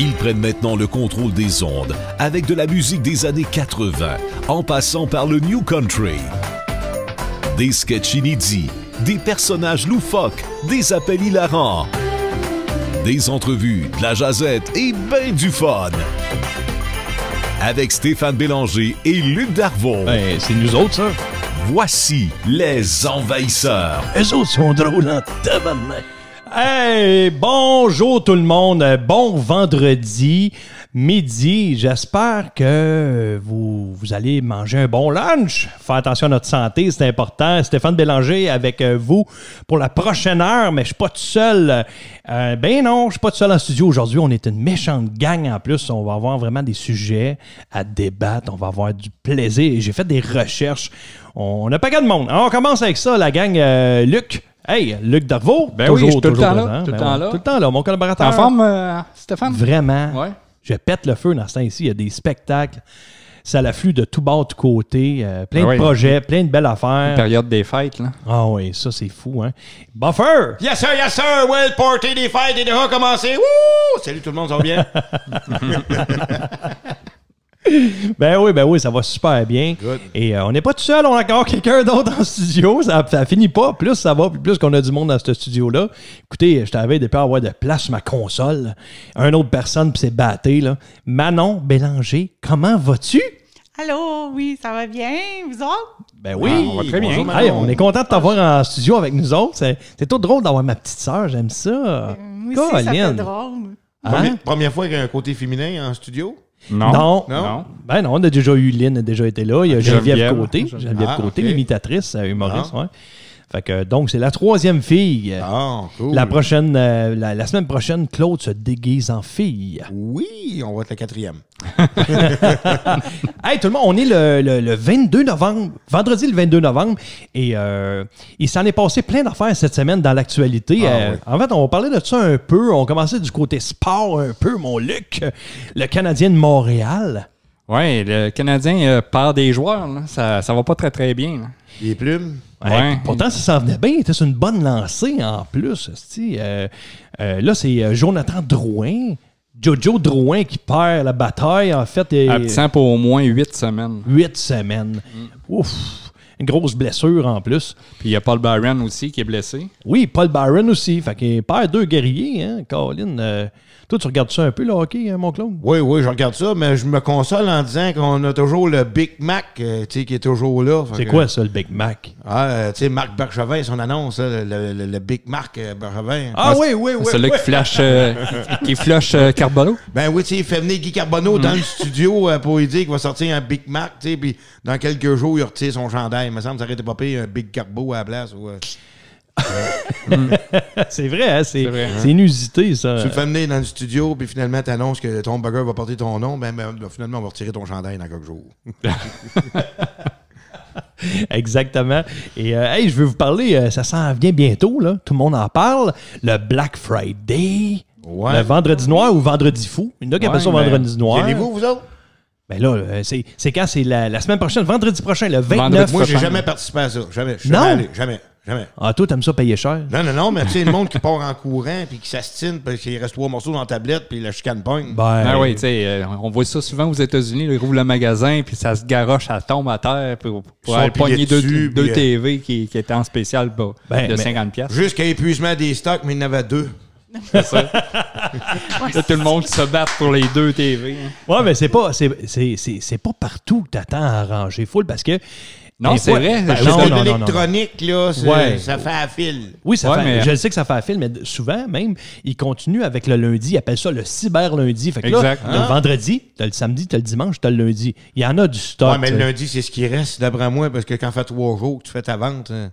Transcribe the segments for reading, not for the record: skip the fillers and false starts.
Ils prennent maintenant le contrôle des ondes avec de la musique des années 80, en passant par le New Country. Des sketchs inédits, des personnages loufoques, des appels hilarants, des entrevues, de la jasette et ben du fun. Avec Stéphane Bélanger et Luc Darvaux. Ben, c'est nous autres, ça. Voici les Envahisseurs. Eux autres sont drôles en tabarnak. Hey, bonjour tout le monde. Bon vendredi midi. J'espère que vous allez manger un bon lunch. Faire attention à notre santé, c'est important. Stéphane Bélanger avec vous pour la prochaine heure, mais je suis pas tout seul. Ben non, je suis pas tout seul en studio aujourd'hui. On est une méchante gang en plus. On va avoir vraiment des sujets à débattre. On va avoir du plaisir. J'ai fait des recherches. On a pas qu'à de monde. Alors, on commence avec ça, la gang. Luc. Hey, Luc Darvaux. Ben oui, je suis tout le temps là. Tout le temps là. Tout le temps là, mon collaborateur. En forme, Stéphane? Vraiment. Ouais. Je pète le feu dans ce temps-ci. Il y a des spectacles. Ça l'afflue de tout bord, de tout côté. Plein de projets, plein de belles affaires. Période des fêtes, là. Ah oui, ça, c'est fou, hein. Buffer! Yes, sir, yes, sir! Well, party des fêtes est déjà commencé. Wouh! Salut tout le monde, ça va bien? Ben oui, ça va super bien. Good. Et on n'est pas tout seul, on a encore quelqu'un d'autre en studio. Ça finit pas. Plus ça va, plus qu'on a du monde dans ce studio-là. Écoutez, je t'avais depuis avoir de place sur ma console. Un autre personne, puis c'est batté, là. Manon Bélanger, comment vas-tu? Allô, oui, ça va bien, vous autres? Ben oui, on va très bien. Bonjour, hey, on est content de t'avoir en studio avec nous autres. C'est tout drôle d'avoir ma petite sœur, j'aime ça. Moi aussi, ça fait drôle. Hein? Première fois qu'il y a un côté féminin en studio? Non. Non? Ben non, on a déjà eu Lynn, a déjà été là. Il y a Geneviève Côté. Geneviève Côté, okay. L'imitatrice, humoriste, ouais. Fait que, donc, c'est la troisième fille. Ah, cool. La prochaine, la semaine prochaine, Claude se déguise en fille. Oui, on va être la quatrième. Hey, tout le monde, on est le 22 novembre, vendredi le 22 novembre, et il s'en est passé plein d'affaires cette semaine dans l'actualité. Ah, oui. En fait, on va parler de ça un peu. On commençait du côté sport un peu, mon Luc. Le Canadien de Montréal. Oui, le Canadien perd des joueurs, là. Ça va pas très, très bien, là. Les plumes? Ouais. Pourtant, ça s'en venait bien. C'était sur une bonne lancée en plus. Là, c'est Jonathan Drouin. Jojo Drouin qui perd la bataille, en fait. Absent pour au moins 8 semaines. 8 semaines. Ouf! Une grosse blessure en plus. Puis il y a Paul Byron aussi qui est blessé. Oui, Paul Byron aussi. Fait qu'il perd 2 guerriers, hein, Colin. Toi, tu regardes ça un peu, le hockey, hein, mon Claude? Oui, je regarde ça, mais je me console en disant qu'on a toujours le Big Mac, tu sais, qui est toujours là. C'est quoi ça, le Big Mac? Ah, tu sais, Marc Bergevin, son annonce, là, le Big Mac Bergevin. Ah oui. Celui qui flush Carbolo. Ben oui, tu sais, il fait venir Guy Carbonneau dans le studio pour lui dire qu'il va sortir un Big Mac, tu sais, puis dans quelques jours, il retire son chandail. Il me semble que ça aurait été pas pire, un Big Carbo à la place. Ou, C'est vrai, hein? C'est vrai, hein? inusité, ça. Tu le fais venir dans le studio, puis finalement, tu annonces que ton burger va porter ton nom, ben finalement, on va retirer ton chandail dans quelques jours. Exactement. Et hey, je veux vous parler, ça s'en vient bientôt, là. Tout le monde en parle. Le Black Friday. Ouais. Le vendredi noir ou vendredi fou. Il y en a qui appellent ça vendredi noir. Allez-vous, vous autres? Ben là, c'est quand? C'est la semaine prochaine, vendredi prochain, le 29. Vendredi Moi, j'ai prochain. jamais participé à ça. Jamais. Je suis Non? jamais allé. Jamais. Ah, toi, t'aimes ça payer cher? Non, mais tu sais, le monde qui part en courant, puis qui s'astine, puis qu'il reste 3 morceaux dans la tablette, puis la chicane pogne. Ah oui, tu sais, on voit ça souvent aux États-Unis. Ils rouvrent le magasin, puis ça se garoche, ça tombe à terre pour aller pogner dessus, deux puis, TV qui étaient en spécial de 50$. Jusqu'à épuisement des stocks, mais il y en avait 2. C'est ça. Là, tout le monde se bat pour les 2 TV. Hein. Ouais, mais c'est pas partout que t'attends à ranger full parce que. Non, c'est vrai. Parce non, que non, l'électronique, là, Ouais. ça fait à fil. Oui, ça Ouais, fait, mais- je le sais que ça fait un film, mais souvent, même, ils continuent avec le lundi. Ils appellent ça le cyber-lundi. Fait que Exact. là, t'as le vendredi, t'as le samedi, t'as le dimanche, t'as le lundi. Il y en a du stock. Ouais, mais le lundi, c'est ce qui reste, d'après moi, parce que quand ça fait 3 jours que tu fais ta vente. Hein.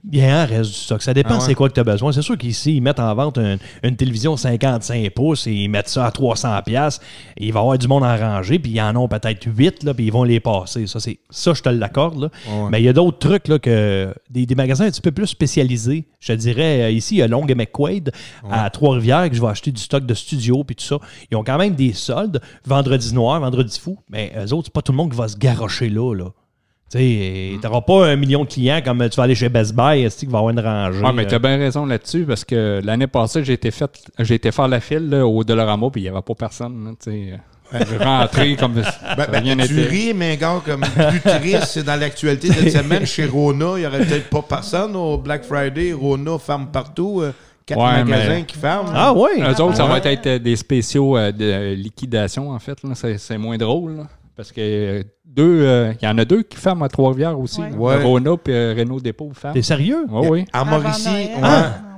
Il en reste du stock. Ça dépend Ah ouais. c'est quoi que tu as besoin. C'est sûr qu'ici, ils mettent en vente une télévision 55 pouces et ils mettent ça à 300$. Il va y avoir du monde à ranger, puis ils en ont peut-être 8, là, puis ils vont les passer. Ça, je te l'accorde. Là. Ouais. Mais il y a d'autres trucs, là, que des magasins un petit peu plus spécialisés. Je te dirais, ici, il y a Long et McQuaid à Trois-Rivières, que je vais acheter du stock de studio, puis tout ça. Ils ont quand même des soldes. Vendredi noir, vendredi fou. Mais eux autres, c'est pas tout le monde qui va se garrocher là. Tu n'auras pas 1 million de clients comme tu vas aller chez Best Buy, qui va avoir une rangée. Oui, mais tu as bien raison là-dessus, parce que l'année passée, j'ai été faire la file là, au Dollarama, puis il n'y avait pas personne. J'ai rentré comme rien tu n'était. ris, mais gars, comme plus triste, c'est dans l'actualité de cette semaine, chez Rona, il n'y aurait peut-être pas personne au Black Friday. Rona ferme partout. 4 magasins qui ferment. Ah oui? Eux autres, ça va être des spéciaux de liquidation, en fait. Là. C'est moins drôle, là. Parce que il y en a 2 qui ferment à Trois-Rivières aussi. Ouais. Rona et Renault Dépôt ferment. T'es sérieux? Oui. En Mauricie,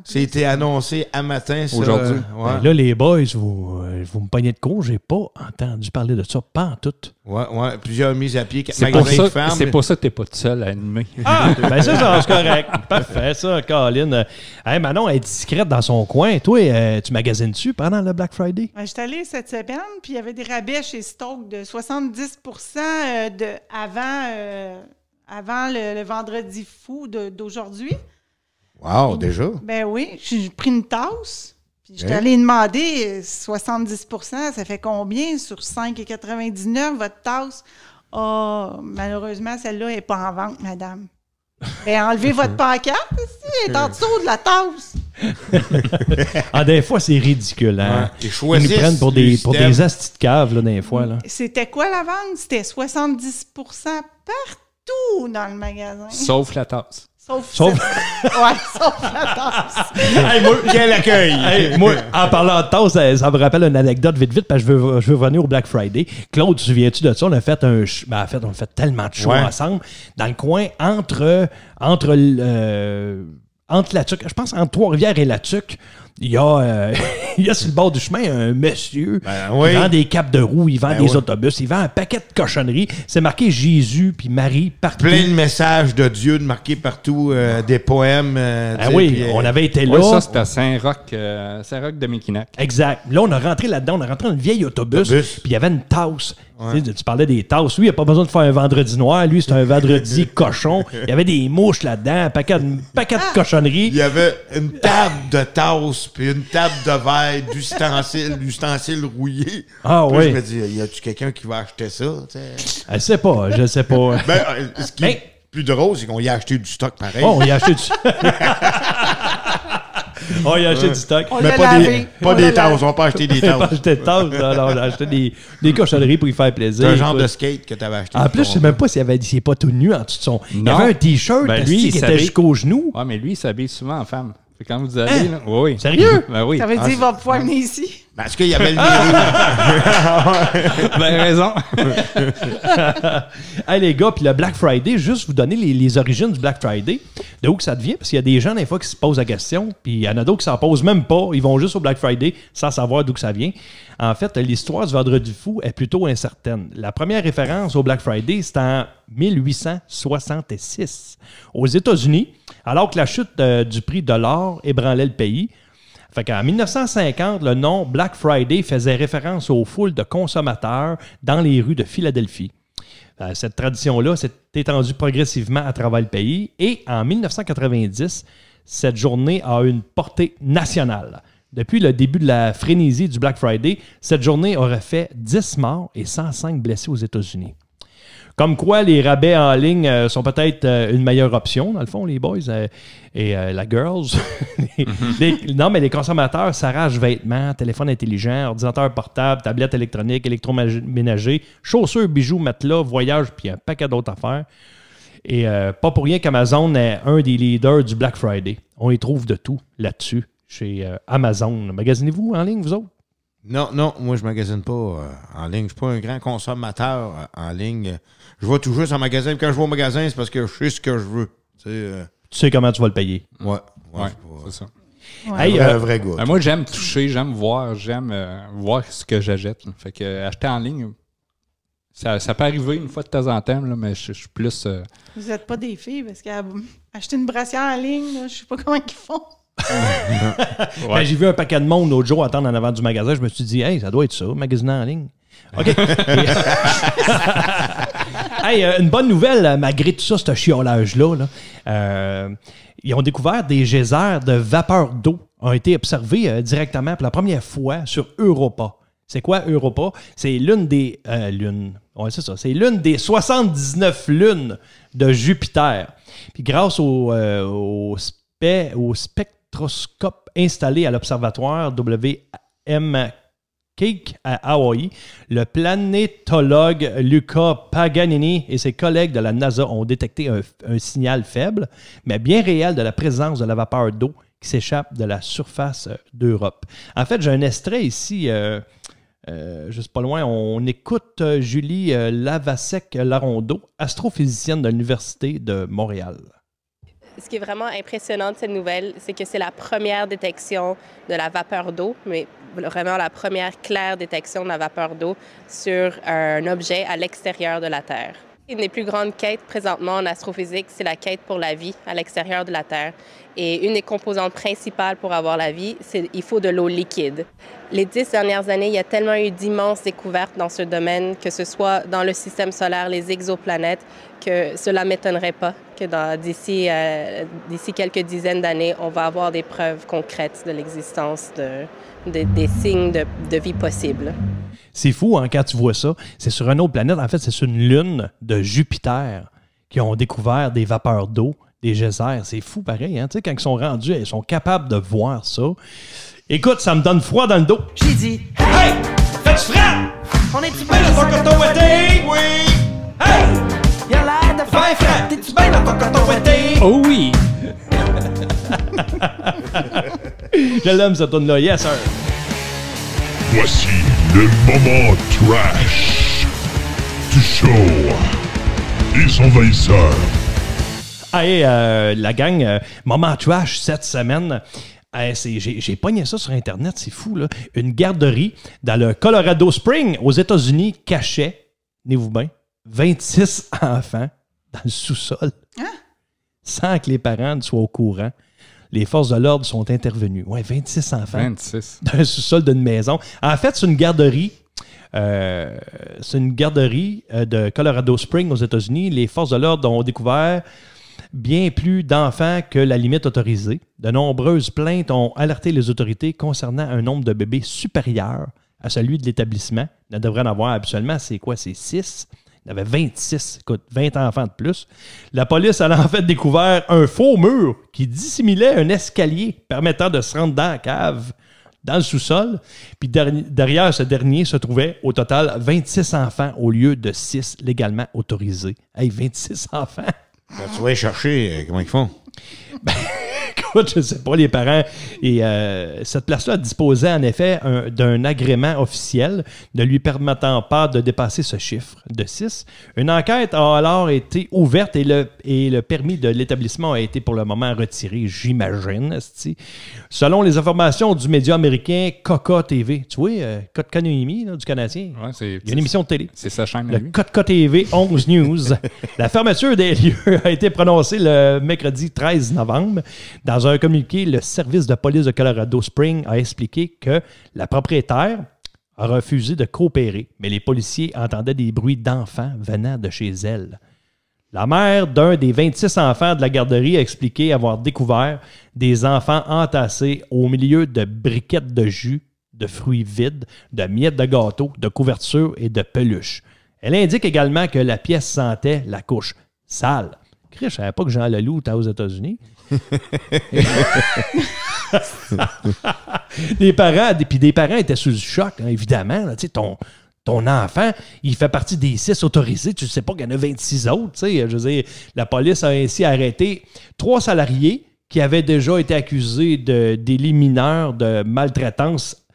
c'était annoncé à matin. Aujourd'hui. Ben là, les boys, vous me pognez de cours, j'ai pas entendu parler de ça, pas en tout. Ouais. Plusieurs mises à pied, 4 C'est magasins qui ferment. c'est pour ça que t'es pas tout seul à animer. Ah, ben ça, c'est correct. Parfait, ça, Colin. Hey, Manon, elle est discrète dans son coin. Toi, tu magasines-tu pendant le Black Friday? Je suis allée cette semaine, puis il y avait des rabais chez Stock de 70 avant le vendredi fou d'aujourd'hui. Wow, déjà? Ben oui, j'ai pris une tasse. Puis je suis allée demander 70 ça fait combien sur 5,99 votre tasse? Ah, malheureusement, celle-là n'est pas en vente, madame. Ben, enlevez votre pancarte, elle est en dessous de la tasse. Des fois, c'est ridicule. Hein? Ils Ils nous prennent pour des astis de cave, là, des fois. Là. C'était quoi la vente? C'était 70 partout dans le magasin. Sauf la tasse. Sauf la tasse. Hey, Quel accueil! Hey, moi, en parlant de tasse, ça me rappelle une anecdote vite, parce que je veux revenir au Black Friday. Claude, te souviens-tu de ça? On a fait on a fait tellement de shows ensemble dans le coin entre la Tuque, je pense entre Trois-Rivières et la Tuque. Il y a sur le bord du chemin un monsieur qui vend des capes de roue, il vend des autobus, il vend un paquet de cochonneries. C'est marqué Jésus puis Marie partout. Plein de messages de Dieu marqués partout, des poèmes. On avait été là. Oui, ça, c'était à Saint-Roch de Mekinac. Exact. Là, on a rentré là-dedans, on a rentré dans une vieille autobus, puis il y avait une tasse. Tu parlais des tasses. Lui, il n'a pas besoin de faire un vendredi noir. Lui, c'est un vendredi cochon. Il y avait des mouches là-dedans, un paquet de cochonneries. Il y avait une table de tasses, puis une table de verre, d'ustensiles rouillés. Ah puis oui. Je me dis, y a-tu quelqu'un qui va acheter ça? Je sais pas. Ce qui est plus drôle, c'est qu'on y a acheté du stock pareil. On y a acheté du On y a acheté du stock. Mais pas des tasses. On va pas acheter des tasses. On a acheté des tasses. Alors, on a acheté des cochonneries pour y faire plaisir. C'est un genre de skate que tu avais acheté. En plus, je sais même pas s'il n'est pas tout nu en dessous de son... Il y avait un T-shirt qui était jusqu'aux genoux. Oui, mais lui, il s'habille souvent en femme. Fait quand vous allez, là... Oui. Sérieux? Ben oui. Ça veut dire qu'il va pouvoir venir ici. Parce qu'il y avait le nez. Ben raison. Hey les gars, puis le Black Friday, juste vous donner les origines du Black Friday, de où que ça devient, parce qu'il y a des gens des fois qui se posent la question, puis il y en a d'autres qui s'en posent même pas, ils vont juste au Black Friday sans savoir d'où que ça vient. En fait, l'histoire du Vendredi fou est plutôt incertaine. La première référence au Black Friday, c'est en 1866, aux États-Unis, alors que la chute du prix de l'or ébranlait le pays. Fait qu'en 1950, le nom Black Friday faisait référence aux foules de consommateurs dans les rues de Philadelphie. Cette tradition-là s'est étendue progressivement à travers le pays et en 1990, cette journée a une portée nationale. Depuis le début de la frénésie du Black Friday, cette journée aurait fait 10 morts et 105 blessés aux États-Unis. Comme quoi, les rabais en ligne sont peut-être une meilleure option, dans le fond, les boys et la girls. Non, mais les consommateurs s'arrachent vêtements, téléphones intelligents, ordinateurs portables, tablettes électroniques, électroménagers, chaussures, bijoux, matelas, voyages, puis un paquet d'autres affaires. Et pas pour rien qu'Amazon est un des leaders du Black Friday. On y trouve de tout là-dessus, chez Amazon. Magasinez-vous en ligne, vous autres? Non, moi, je magasine pas en ligne. Je suis pas un grand consommateur en ligne. Je vais toujours sur un magasin. Quand je vais au magasin, c'est parce que je sais ce que je veux. Tu sais comment tu vas le payer. Ouais, c'est ça. Ouais. Hey, un vrai gars. Moi, j'aime toucher, j'aime voir ce que j'achète. Fait que acheter en ligne, ça peut arriver une fois de temps en temps, là, mais je suis plus... Vous n'êtes pas des filles, parce qu'acheter une brassière en ligne, là, je sais pas comment ils font. Ben, j'ai vu un paquet de monde l'autre jour attendre en avant du magasin. Je me suis dit, hey, ça doit être ça, magasiner en ligne. OK. Hey, une bonne nouvelle, malgré tout ça, ce chiolage-là. Ils ont découvert des geysers de vapeur d'eau ont été observés directement pour la première fois sur Europa. C'est quoi Europa? C'est l'une des... Ouais, c'est ça. C'est l'une des 79 lunes de Jupiter. Puis grâce au spectroscope installé à l'observatoire WM Keck à Hawaï, le planétologue Luca Paganini et ses collègues de la NASA ont détecté un signal faible, mais bien réel de la présence de la vapeur d'eau qui s'échappe de la surface d'Europe. En fait, j'ai un extrait ici... juste pas loin, on écoute Julie Lavasek-Larondeau, astrophysicienne de l'Université de Montréal. Ce qui est vraiment impressionnant de cette nouvelle, c'est que c'est la première détection de la vapeur d'eau, mais vraiment la première claire détection de la vapeur d'eau sur un objet à l'extérieur de la Terre. Une des plus grandes quêtes présentement en astrophysique, c'est la quête pour la vie à l'extérieur de la Terre. Et une des composantes principales pour avoir la vie, c'est qu'il faut de l'eau liquide. Les 10 dernières années, il y a tellement eu d'immenses découvertes dans ce domaine, que ce soit dans le système solaire, les exoplanètes, que cela ne m'étonnerait pas que d'ici quelques dizaines d'années, on va avoir des preuves concrètes de l'existence des signes de vie possible. C'est fou, hein, quand tu vois ça. C'est sur une autre planète. En fait, c'est sur une lune de Jupiter qui ont découvert des vapeurs d'eau, des geysers. C'est fou, pareil. Hein? Tu sais, quand ils sont rendus, ils sont capables de voir ça. Écoute, ça me donne froid dans le dos. J'ai dit, hey! Fais-tu frais? On est-tu bien dans ton coton ouetté? Oui! Hey! Y'a l'air de faire frais. T'es-tu bien dans ton coton ouetté? Oh oui! Je l'aime, cette tune-là. Yes, sir. Voici le moment trash du show. Les envahisseurs. Hey, la gang, moment trash cette semaine. J'ai pogné ça sur Internet, c'est fou, là. Une garderie dans le Colorado Springs, aux États-Unis, cachait, tenez-vous bien, 26 enfants dans le sous-sol. Hein? Sans que les parents ne soient au courant. Les forces de l'ordre sont intervenues. Ouais, 26 enfants. 26. Dans le sous-sol d'une maison. En fait, c'est une garderie. De Colorado Springs aux États-Unis. Les forces de l'ordre ont découvert bien plus d'enfants que la limite autorisée. De nombreuses plaintes ont alerté les autorités concernant un nombre de bébés supérieur à celui de l'établissement. Il devrait en avoir habituellement, c'est 6. Il y avait 26, écoute, 20 enfants de plus. La police a en fait découvert un faux mur qui dissimulait un escalier permettant de se rendre dans la cave, dans le sous-sol. Puis derrière ce dernier se trouvaient au total 26 enfants au lieu de 6 légalement autorisés. Hey, 26 enfants! Ben, tu vas y chercher, comment ils font? Ben, écoute, je ne sais pas, les parents. Et cette place-là disposait en effet d'un agrément officiel ne lui permettant pas de dépasser ce chiffre de 6. Une enquête a alors été ouverte et le permis de l'établissement a été pour le moment retiré, j'imagine. Selon les informations du média américain Koka TV, tu vois, Kotkaniemi du Canadien, ouais, il y a une émission de télé. C'est sa chaîne. Le Kotka TV 11 News. La fermeture des lieux a été prononcée le mercredi 13 novembre. Dans un communiqué, le service de police de Colorado Springs a expliqué que la propriétaire a refusé de coopérer, mais les policiers entendaient des bruits d'enfants venant de chez elle. La mère d'un des 26 enfants de la garderie a expliqué avoir découvert des enfants entassés au milieu de briquettes de jus, de fruits vides, de miettes de gâteau, de couvertures et de peluches. Elle indique également que la pièce sentait la couche sale. Je ne savais pas que Jean Leloup était aux États-Unis. Des parents étaient sous le choc, hein, évidemment. Là, ton enfant, il fait partie des 6 autorisés. Tu ne sais pas qu'il y en a 26 autres. Je veux dire, la police a ainsi arrêté 3 salariés qui avaient déjà été accusés de délits mineurs de maltraitance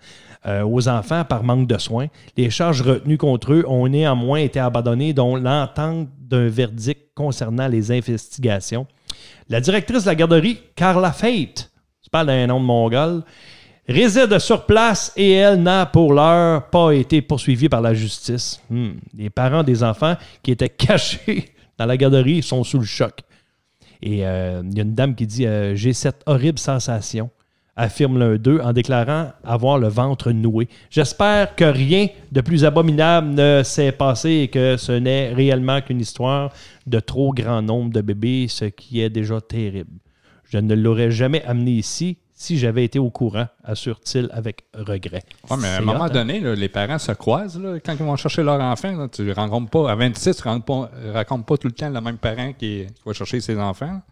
aux enfants par manque de soins. Les charges retenues contre eux ont néanmoins été abandonnées, dont l'entente d'un verdict concernant les investigations. La directrice de la garderie, Carla Fate, tu parles d'un nom de mongol, réside sur place et elle n'a pour l'heure pas été poursuivie par la justice. Les parents des enfants qui étaient cachés dans la garderie sont sous le choc. Et il y a une dame qui dit « J'ai cette horrible sensation », affirme l'un d'eux en déclarant avoir le ventre noué. J'espère que rien de plus abominable ne s'est passé et que ce n'est réellement qu'une histoire de trop grand nombre de bébés, ce qui est déjà terrible. Je ne l'aurais jamais amené ici si j'avais été au courant, assure-t-il avec regret. Ouais, mais à un moment donné, là, les parents se croisent là, quand ils vont chercher leur enfant. Là, tu ne rencontres pas, à 26, tu ne racontes pas tout le temps le même parent qui va chercher ses enfants.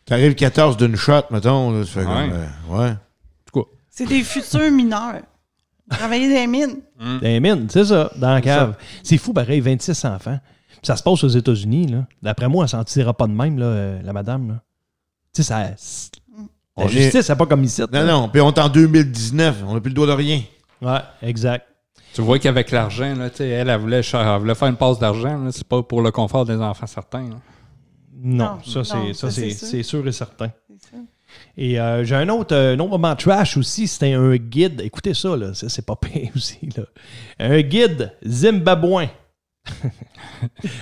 Tu arrives 14 d'une shot, mettons. Là, tu fais comme, ouais. C'est des futurs mineurs. Travailler dans les mines. Dans les mines, c'est ça, dans la cave. C'est fou, pareil, 26 enfants. Puis ça se passe aux États-Unis. Là. D'après moi, elle s'en tirera pas de même, là, la madame. Là. Tu sais, ça... La justice, c'est pas comme ici. Non. Puis on est en 2019. On n'a plus le droit de rien. Ouais, exact. Tu vois qu'avec l'argent, là, elle voulait faire une passe d'argent. Là, c'est pas pour le confort des enfants certains. Là. Non, c'est sûr et certain. Et j'ai un autre moment trash aussi, c'était un guide. Écoutez ça, là, c'est pas pire aussi. Là. Un guide zimbabwéen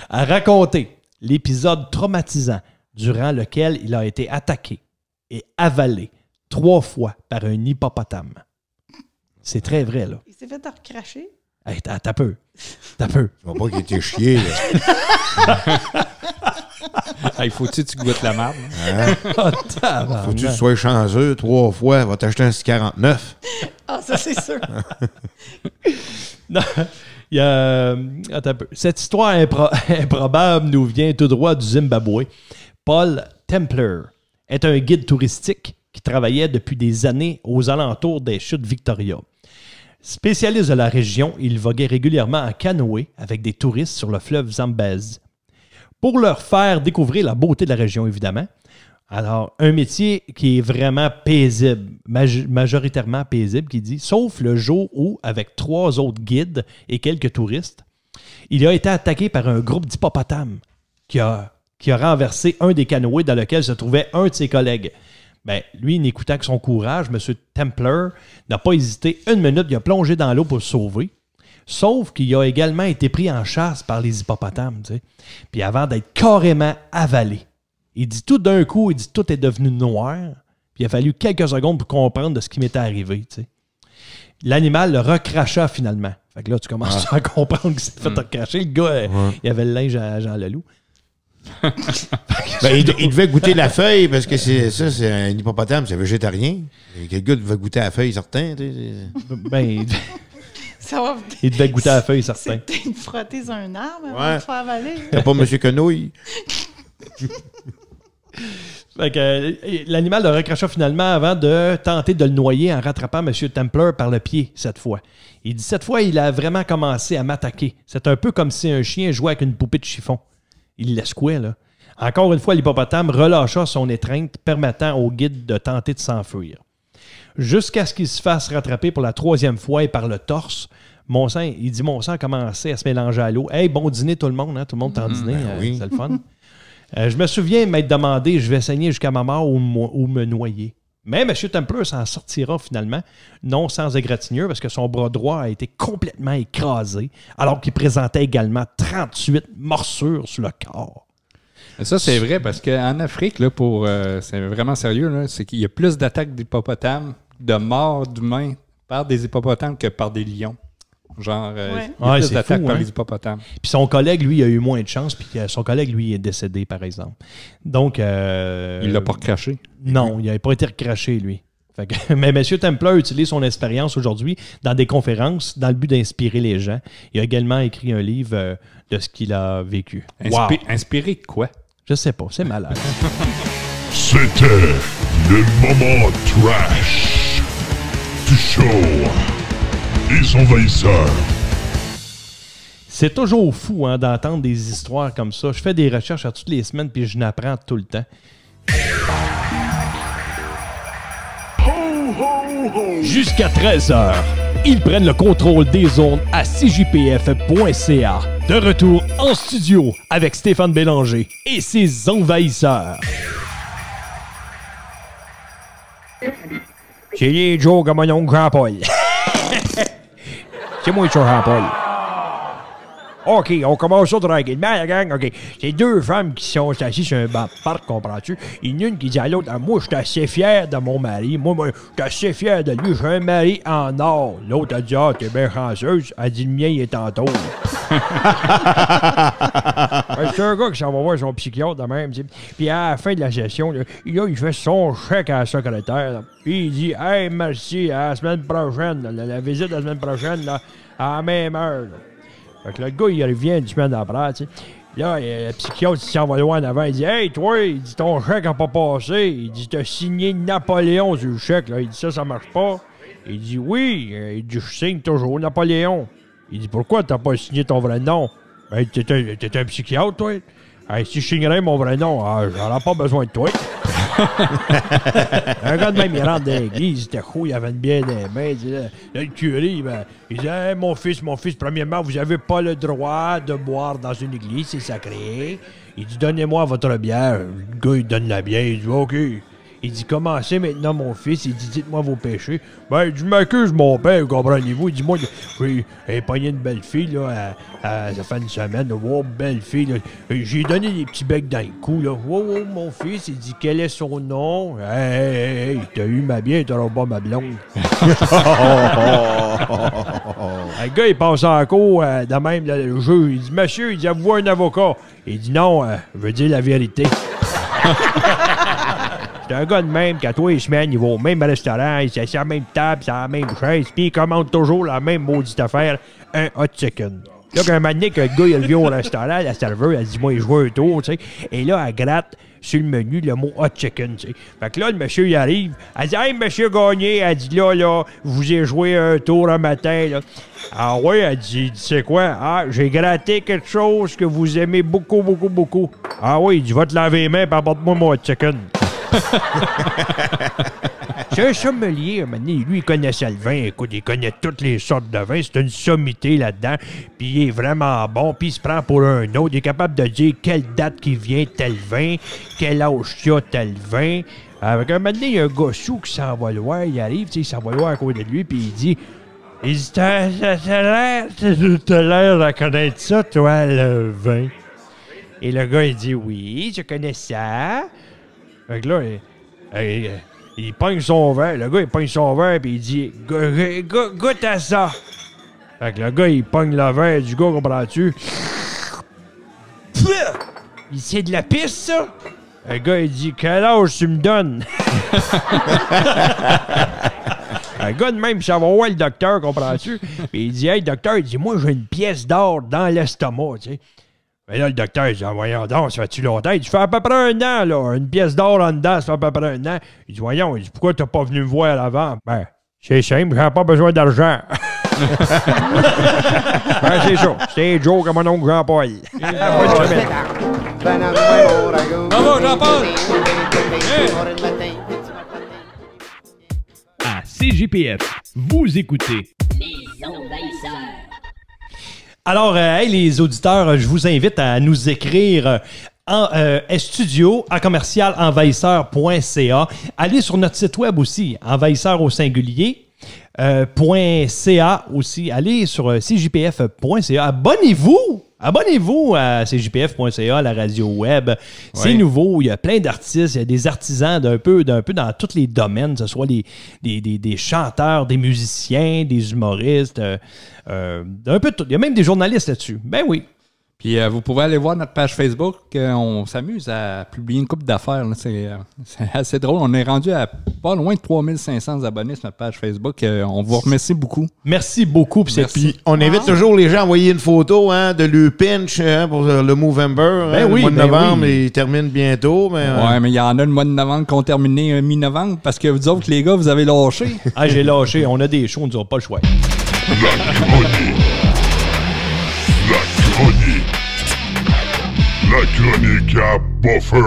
a raconté l'épisode traumatisant durant lequel il a été attaqué et avalé 3 fois par un hippopotame. C'est très vrai, là. Il s'est fait recracher? Hey, t'as peu. T'as peu. Je vois pas qu'il était chié, là. Il faut-tu que tu goûtes la marde? Hein? Faut-tu que tu sois chanceux 3 fois? Va t'acheter un 49. Ah, ça, c'est sûr. Non, il y a... Attends un peu. Cette histoire improbable nous vient tout droit du Zimbabwe. Paul Templer est un guide touristique qui travaillait depuis des années aux alentours des chutes Victoria. Spécialiste de la région, il voguait régulièrement en canoë avec des touristes sur le fleuve Zambèze. Pour leur faire découvrir la beauté de la région, évidemment. Alors, un métier qui est vraiment paisible, majoritairement paisible, qui dit, sauf le jour où, avec 3 autres guides et quelques touristes, il a été attaqué par un groupe d'hippopotames qui a renversé un des canoës dans lequel se trouvait un de ses collègues. Bien, lui, n'écoutant que son courage, M. Templer n'a pas hésité 1 minute, il a plongé dans l'eau pour se sauver. Sauf qu'il a également été pris en chasse par les hippopotames, tu sais. Puis avant d'être carrément avalé. Il dit tout d'un coup, il dit tout est devenu noir. Puis il a fallu quelques secondes pour comprendre de ce qui m'était arrivé, tu sais. L'animal le recracha finalement. Fait que là, tu commences à comprendre qu'il s'est fait recracher. Le gars, il avait le linge à Jean Leloup. Ben, il devait goûter la feuille parce que c'est un hippopotame, c'est végétarien. Et quel gars devait goûter la feuille, certain. Ben, il devait goûter la feuille, certain. C'est peut-être frotter sur un arbre avant de faire avaler. T'as pas M. Quenouille? Fait que, l'animal le recracha finalement avant de tenter de le noyer en rattrapant M. Templer par le pied cette fois. Il dit cette fois, il a vraiment commencé à m'attaquer. C'est un peu comme si un chien jouait avec une poupée de chiffon. Il la secouait, là. Encore une fois, l'hippopotame relâcha son étreinte, permettant au guide de tenter de s'enfuir. Jusqu'à ce qu'il se fasse rattraper pour la 3e fois et par le torse. Mon sang a commencé à se mélanger à l'eau. Hey, bon dîner tout le monde, hein? Tout le monde est en dîner, oui. C'est le fun. Je me souviens m'être demandé, je vais saigner jusqu'à ma mort ou me noyer. Mais M. Templer s'en sortira finalement, non sans égratignure, parce que son bras droit a été complètement écrasé, alors qu'il présentait également 38 morsures sur le corps. Ça, c'est vrai, parce qu'en Afrique, là, c'est vraiment sérieux, là, c'est qu'il y a plus d'attaques d'hippopotames, de morts d'humains par des hippopotames que par des lions. Genre, il y a plus d'attaques par les hippopotames. Puis son collègue, lui, a eu moins de chance, puis son collègue, lui, est décédé, par exemple. Donc... il l'a pas recraché? Non, il n'avait pas été recraché, lui. Fait que, mais M. Templer utilise son expérience aujourd'hui dans des conférences dans le but d'inspirer les gens. Il a également écrit un livre de ce qu'il a vécu. Inspiré de quoi? Je sais pas, c'est malade. C'était le moment trash du show. Les envahisseurs. C'est toujours fou d'entendre des histoires comme ça. Je fais des recherches à toutes les semaines puis je n'apprends tout le temps. Jusqu'à 13h, ils prennent le contrôle des ondes à cjpf.ca. De retour en studio avec Stéphane Bélanger et ses envahisseurs. C'est les Joe comme mon oncle Jean-Paul. C'est moi, Jean-Paul. OK, on commence ça tranquillement, la gang. OK. C'est 2 femmes qui sont assises sur un banc de parc, comprends-tu? Il y en a une qui dit à l'autre, moi, je suis assez fier de mon mari. Moi, je suis assez fier de lui. J'ai un mari en or. L'autre a dit, t'es bien chanceuse. Elle dit, le mien, il est en tôle. C'est un gars qui s'en va voir son psychiatre de même. T'sais. Puis à la fin de la session, là, il fait son chèque à la secrétaire. Là. Puis il dit « Hey, merci, à la semaine prochaine, la visite de la semaine prochaine, là, à la même heure. » Fait que là, le gars, il revient une semaine après, tu sais. Là, le psychiatre, il s'en va loin en avant. Il dit « Hey, toi, il dit ton chèque n'a pas passé. Il dit t'as signé Napoléon sur le chèque. Là. Il dit ça marche pas. » Il dit « Oui. » Il dit « Je signe toujours Napoléon. » Il dit « Pourquoi t'as pas signé ton vrai nom? » Ben, t'es un psychiatre, toi. Hey, si je signerais mon vrai nom, j'aurais pas besoin de toi. Un gars de même, il rentre dans l'église, il était chaud, il avait une bière dans les mains. Il dit, là, le curé, il dit hey, mon fils, premièrement, vous n'avez pas le droit de boire dans une église, c'est sacré. Il dit, donnez-moi votre bière. Le gars, il donne la bière, il dit, OK. Il dit, commencez maintenant, mon fils. Il dit, dites-moi vos péchés. Ben, il dit, je m'accuse, mon père, comprenez-vous. Il dit, moi, j'ai pogné une belle fille, là, ça fait une semaine. Là, wow, belle fille, là. J'ai donné des petits becs dans le cou, là. Wow, mon fils. Il dit, quel est son nom? Hey, t'as eu ma bière, t'auras pas ma blonde. Le gars, il passe en cours, de même, là, le juge. Il dit, monsieur, il dit, avez-vous un avocat? Il dit, non, je veux dire la vérité. C'est un gars de même qu'à tous les semaines, il va au même restaurant, il s'assied à la même table, sur la même chaise, puis il commande toujours la même maudite affaire, un hot chicken. Là, qu'un moment donné, que le gars, il revient au restaurant, la serveuse, elle dit, moi, je veux un tour, tu sais. Et là, elle gratte sur le menu le mot hot chicken, tu sais. Fait que là, le monsieur, il arrive, elle dit, hey, monsieur Gagné, elle dit, là, vous avez joué un tour un matin, là. Ah ouais, elle dit, c'est quoi? Ah, j'ai gratté quelque chose que vous aimez beaucoup, beaucoup, beaucoup. Ah oui, il dit, va te laver les mains, puis apporte-moi mon hot chicken. C'est un sommelier, lui, il connaissait le vin. Écoute, il connaît toutes les sortes de vins. C'est une sommité là-dedans. Puis il est vraiment bon. Puis il se prend pour un autre. Il est capable de dire quelle date qui vient tel vin, quel âge qu'il y a tel vin. Avec un moment donné, il y a un gars sous qui s'en va loin. Il arrive, il s'en va loin à côté de lui. Puis il dit, t'as l'air de connaître ça, toi, le vin. Et le gars, il dit, oui, je connais ça. Fait que là, il pogne son verre. Le gars, il pogne son verre et il dit goûte à ça. Fait que le gars, il pogne le verre du gars, comprends-tu? Il c'est de la pisse, ça? Le gars, il dit quel âge tu me donnes? Un gars de même, ça va voir le docteur, comprends-tu? Puis il dit hey, docteur, il dit moi, j'ai une pièce d'or dans l'estomac, tu sais. Mais là, le docteur, il dit, voyons donc, ça fait-tu longtemps? Il dit, ça fait à peu près un an, là. Une pièce d'or en dedans, ça fait à peu près un an. Il dit, voyons, il dit, pourquoi t'as pas venu me voir avant? Ben, c'est simple, j'ai pas besoin d'argent. Ben, c'est ça. C'est Joe comme mon oncle Jean-Paul. Bravo, Jean-Paul! À CJPF, vous écoutez Les Envahisseurs. Alors, hey, les auditeurs, je vous invite à nous écrire en studio à commercialenvahisseur.ca. Allez sur notre site web aussi, envahisseur au singulier. .ca aussi. Allez sur cjpf.ca. Abonnez-vous à cjpf.ca, la radio web. C'est nouveau. Il y a plein d'artistes. Il y a des artisans d'un peu dans tous les domaines, que ce soit des chanteurs, des musiciens, des humoristes, d'un peu tout. Il y a même des journalistes là-dessus. Ben oui. Puis vous pouvez aller voir notre page Facebook. On s'amuse à publier une couple d'affaires. C'est assez drôle. On est rendu à pas loin de 3500 abonnés sur notre page Facebook. On vous remercie beaucoup. Merci beaucoup. Puis on invite toujours les gens à envoyer une photo de le pinch pour le Movember. Ben le mois de novembre, il termine bientôt. Mais, ouais, mais il y en a le mois de novembre qui ont terminé mi-novembre parce que vous autres, les gars, vous avez lâché. Ah, j'ai lâché. On a des shows, on n'aura pas le choix. La chronique à Buffer.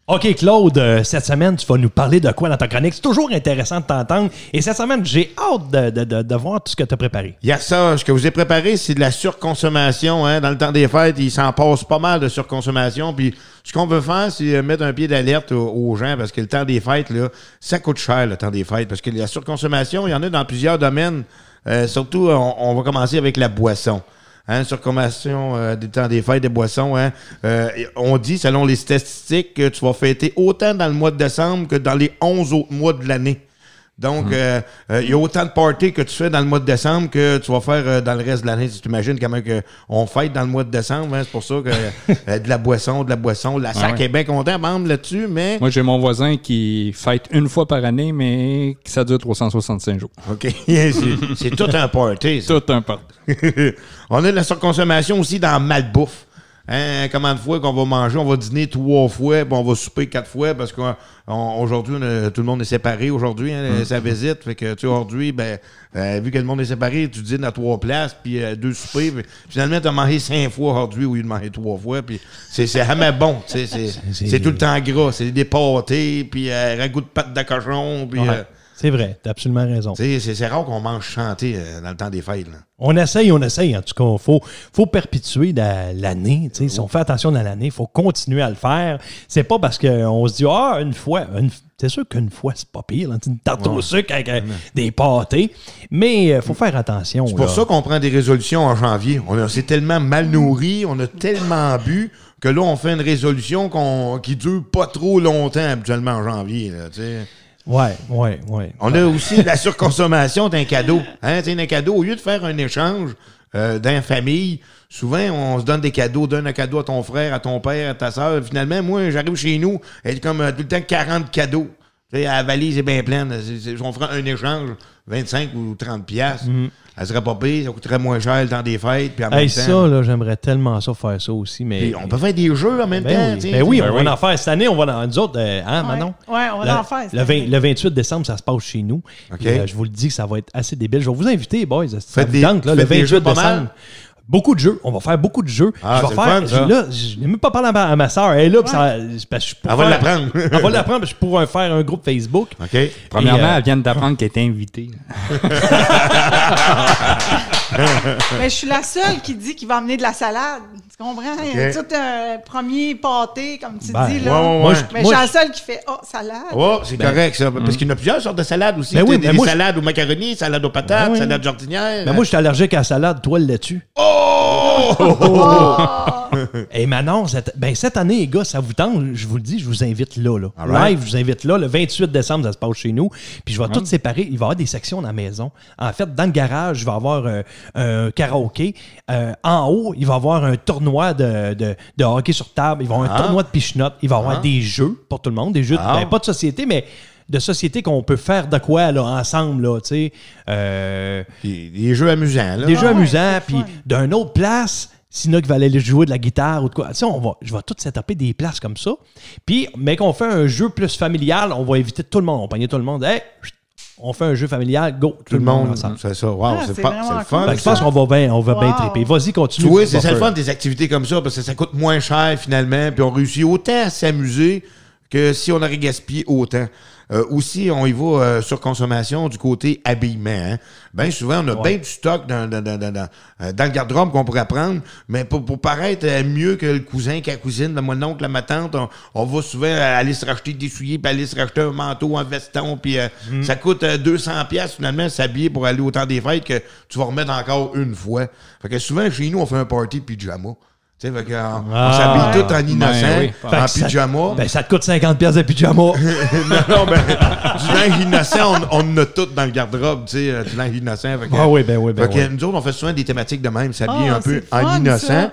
OK, Claude, cette semaine, tu vas nous parler de quoi dans ta chronique? C'est toujours intéressant de t'entendre. Et cette semaine, j'ai hâte de voir tout ce que tu as préparé. Il y a ça. Ce que vous ai préparé, c'est de la surconsommation. Dans le temps des fêtes, il s'en passe pas mal de surconsommation. Puis ce qu'on veut faire, c'est mettre un pied d'alerte aux gens parce que le temps des fêtes, là, ça coûte cher, le temps des fêtes. Parce que la surconsommation, il y en a dans plusieurs domaines. Surtout, on va commencer avec la boisson. Surconsommation des temps des fêtes des boissons. On dit, selon les statistiques, que tu vas fêter autant dans le mois de décembre que dans les 11 autres mois de l'année. Donc, il y a autant de parties que tu fais dans le mois de décembre que tu vas faire dans le reste de l'année. Si tu imagines comment on fête dans le mois de décembre, hein, c'est pour ça que de la boisson. La SAC est bien content, membre là-dessus, mais... Moi, j'ai mon voisin qui fête une fois par année, mais ça dure 365 jours. OK. c'est tout un party, ça. Tout un party. On a de la surconsommation aussi dans malbouffe. Hein, combien de fois qu'on va manger, on va dîner 3 fois, puis on va souper 4 fois, parce qu'aujourd'hui, tout le monde est séparé aujourd'hui, hein, sa visite. Fait que, tu sais, aujourd'hui, vu que le monde est séparé, tu dînes à 3 places, puis 2 soupers. Finalement, tu as mangé 5 fois aujourd'hui au lieu de manger 3 fois. Puis c'est jamais bon, tu sais. C'est tout le temps gras. C'est des pâtés, puis ragoût de pâte de cochon, puis... C'est vrai, t'as absolument raison. C'est rare qu'on mange chanté dans le temps des fêtes. Là. On essaye. En tout cas, faut perpétuer l'année. Si on fait attention dans l'année, il faut continuer à le faire. C'est pas parce qu'on se dit, une fois. C'est sûr qu'une fois, c'est pas pire. Là, une tarte au sucre avec des pâtés. Mais il faut faire attention. C'est pour ça qu'on prend des résolutions en janvier. On s'est tellement mal nourri, on a tellement bu que là, on fait une résolution qui dure pas trop longtemps habituellement en janvier. Là, Ouais. On a aussi la surconsommation d'un cadeau. Hein, un cadeau, au lieu de faire un échange d'une famille, souvent, on se donne des cadeaux. Donne un cadeau à ton frère, à ton père, à ta soeur. Finalement, moi, j'arrive chez nous, elle est comme tout le temps 40 cadeaux. La valise est bien pleine. On fera un échange, 25 ou 30 piastres. Elle serait pas pire, ça coûterait moins cher le temps des fêtes. Puis en même temps, ça, là, j'aimerais tellement ça faire ça aussi. Mais puis on peut faire des jeux en même temps. Oui, on va en faire. Cette année, on va dans nous autres. Manon? Oui, on va en faire. Le 28 décembre, ça se passe chez nous. Okay. Je vous le dis que ça va être assez débile. Je vais vous inviter, boys. Faites le 28 décembre. Beaucoup de jeux. On va faire beaucoup de jeux. Ah, je vais faire. Fun, là, je n'ai même pas parlé à ma soeur. Elle est là. On va l'apprendre. On va l'apprendre. Je pourrais faire un groupe Facebook. OK. Premièrement, elle vient d'apprendre qu'elle était invitée. Mais je suis la seule qui dit qu'il va amener de la salade. Tu comprends? Okay. Tout un premier pâté, comme tu dis. Là. Ouais. Mais je suis la seule qui fait salade. Oh, c'est correct, ça. Parce qu'il y en a plusieurs sortes de salades aussi. Des salades aux macaronis, salades aux patates, salades jardinières. Mais moi, je suis allergique à la salade. Toi, le laitue. Et Manon, cette année, les gars, ça vous tente, je vous le dis, je vous invite là. Live, je vous invite là. Le 28 décembre, ça se passe chez nous. Puis je vais tout séparer. Il va y avoir des sections dans la maison. En fait, dans le garage, je vais avoir un karaoké. En haut, il va y avoir un tournoi de hockey sur table. Il va y avoir un tournoi de pichenottes. Il va y avoir des jeux pour tout le monde. Des jeux, pas de société, mais de société qu'on peut faire de quoi là, ensemble. Là, des jeux amusants. Là. Des jeux amusants. Puis d'une autre place... Sinon, qui va aller jouer de la guitare ou de quoi. Je vais tout setuper des places comme ça. Puis, mais qu'on fait un jeu plus familial, on va inviter tout le monde. On pogner tout le monde. Hey, on fait un jeu familial, go. Tout le monde ensemble. C'est ça. Wow, c'est le fun. Je pense qu'on va bien triper. Vas-y, continue. Tu vois, c'est le fun des activités comme ça parce que ça coûte moins cher finalement. Puis on réussit autant à s'amuser que si on aurait gaspillé autant. Aussi, on y va sur consommation du côté habillement. Hein. Bien souvent, on a bien du stock dans le garde-robe qu'on pourrait prendre, mais pour paraître mieux que le cousin, que la cousine, mon oncle, ma tante, on va souvent aller se racheter des souliers, puis aller se racheter un manteau, un veston, puis ça coûte 200$ finalement s'habiller pour aller au temps des fêtes que tu vas remettre encore une fois. Fait que souvent, chez nous, on fait un party de pyjama. Tu sais, on s'habille tout en innocent, en pyjama. Ça te coûte 50$ de pyjama. non, du linge innocent, on en a tout dans le garde-robe, tu sais, du linge innocent. Nous autres, on fait souvent des thématiques de même, s'habiller un peu en innocent.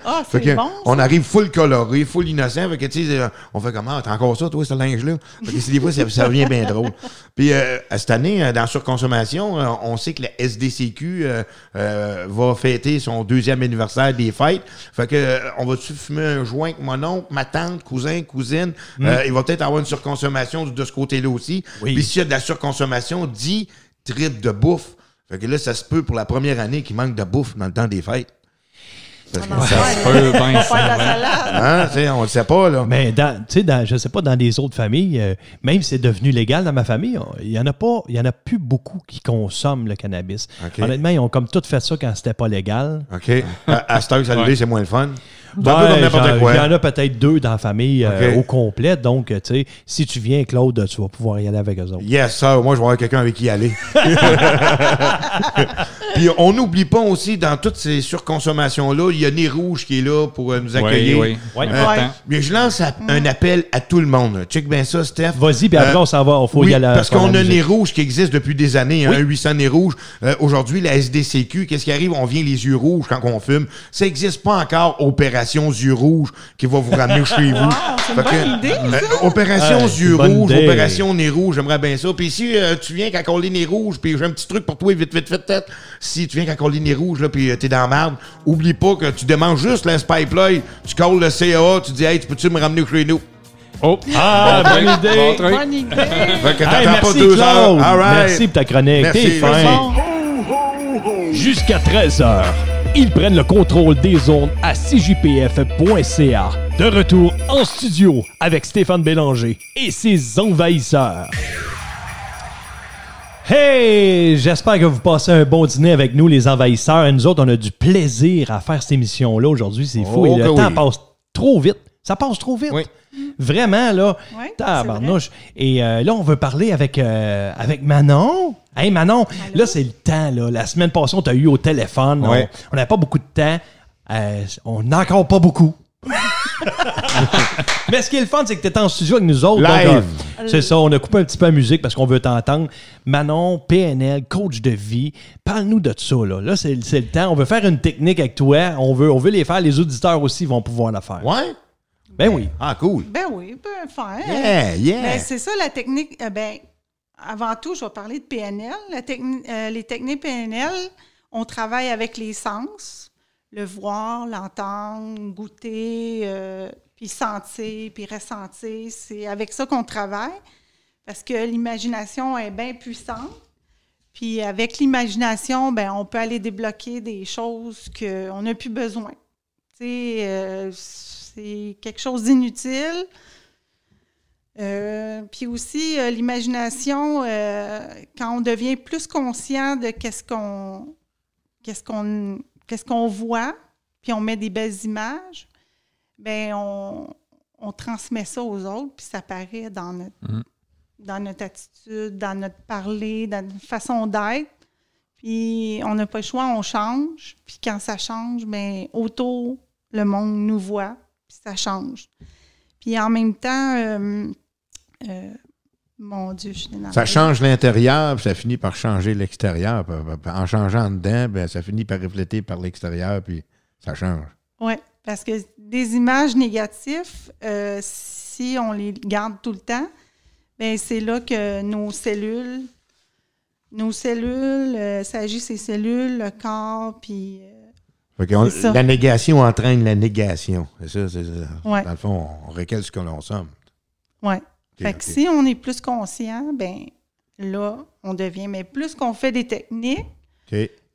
On arrive full coloré, full innocent. Fait que, tu sais, on fait comment? T'as encore ça, toi, ce linge-là? Fait que des fois, ça devient bien drôle. Puis, cette année, dans Surconsommation, on sait que la SDCQ va fêter son 2e anniversaire des fêtes. Fait que, on va-tu fumer un joint avec mon oncle, ma tante, cousin, cousine? Il va peut-être avoir une surconsommation de ce côté-là aussi. Oui. Puis s'il y a de la surconsommation, 10 tripes de bouffe. Fait que là, ça se peut pour la première année qu'il manque de bouffe dans le temps des fêtes. Ça se peut bien ça. On le sait pas, là. Mais je sais pas, dans les autres familles, même si c'est devenu légal dans ma famille, il y en a plus beaucoup qui consomment le cannabis. Okay. Honnêtement, ils ont comme tout fait ça quand c'était pas légal. OK. À cette heure, ça c'est moins le fun. Il y en a peut-être 2 dans la famille au complet. Donc, tu sais, si tu viens, Claude, tu vas pouvoir y aller avec eux autres. Yes, sir. Moi, je vais avoir quelqu'un avec qui y aller. Puis, on n'oublie pas aussi, dans toutes ces surconsommations-là, il y a Nez Rouge qui est là pour nous accueillir. Oui. Mais je lance un appel à tout le monde. Là. Check bien ça, Steph. Vas-y, puis après, on s'en va. Il faut y aller. Parce qu'on a Nez Rouge qui existe depuis des années, un 800 Nez Rouge. Aujourd'hui, la SDCQ, qu'est-ce qui arrive? On vient les yeux rouges quand on fume. Ça n'existe pas encore, Opération Yeux Rouges, qui va vous ramener chez vous. C'est une bonne idée, ça. Opération Yeux Rouges, idée. Opération Nez Rouge, j'aimerais bien ça. Puis si tu viens quand on lit Nez Rouge, puis j'ai un petit truc pour toi, vite, tête. Si tu viens quand on lit Nez Rouge, là, puis t'es dans la merde, oublie pas que tu demandes juste la Pipeline, tu calls le CAA, tu dis, hey, tu peux-tu me ramener chez nous? Oh! Bonne idée! Bonne idée. Fait que Hey, t'attends merci, pas 2 heures. Claude. All right. Merci pour ta chronique. Merci. T'es fin. Jusqu'à 13h, ils prennent le contrôle des ondes à cjpf.ca. De retour en studio avec Stéphane Bélanger et ses envahisseurs. Hey! J'espère que vous passez un bon dîner avec nous, les envahisseurs. Et nous autres, on a du plaisir à faire cette émission-là aujourd'hui. C'est fou. Et le temps passe trop vite. Ça passe trop vite. Oui. Vraiment, là. Oui, tabarnouche. Et là, on veut parler avec Manon. Hey, Manon, là, c'est le temps, là. La semaine passée, on t'a eu au téléphone. Ouais. On n'avait pas beaucoup de temps. On n'a encore pas beaucoup. Mais ce qui est le fun, c'est que tu étais en studio avec nous autres. Live. Donc, c'est ça, on a coupé un petit peu la musique parce qu'on veut t'entendre. Manon, PNL, coach de vie, parle-nous de ça. Là, c'est le temps. On veut faire une technique avec toi. On veut les faire. Les auditeurs aussi vont pouvoir la faire. Ouais? Ben oui. Ah, cool. Ben oui, ben faire. Yeah. Ben, c'est ça la technique. Avant tout, je vais parler de PNL. Les techniques PNL, on travaille avec les sens. Le voir, l'entendre, goûter, puis sentir, puis ressentir. C'est avec ça qu'on travaille parce que l'imagination est bien puissante. Puis avec l'imagination, ben on peut aller débloquer des choses qu'on n'a plus besoin. Tu sais, c'est quelque chose d'inutile. Puis aussi, l'imagination, quand on devient plus conscient de qu'est-ce qu'on voit, puis on met des belles images, bien, on transmet ça aux autres, puis ça paraît dans notre attitude, dans notre parler, dans notre façon d'être. Puis on n'a pas le choix, on change. Puis quand ça change, bien, autour, le monde nous voit, puis ça change. Puis en même temps, mon Dieu, je suis énervée. Ça change l'intérieur, puis ça finit par changer l'extérieur. En changeant dedans, ben, ça finit par refléter par l'extérieur, puis ça change. Oui, parce que des images négatives, si on les garde tout le temps, bien, c'est là que nos cellules, ça agit ces cellules, le corps, puis... la négation entraîne la négation. C'est ça. Ouais. Dans le fond, on récale ce que l'on somme. Oui. Fait que si on est plus conscient, ben là, on devient... Mais plus qu'on fait des techniques,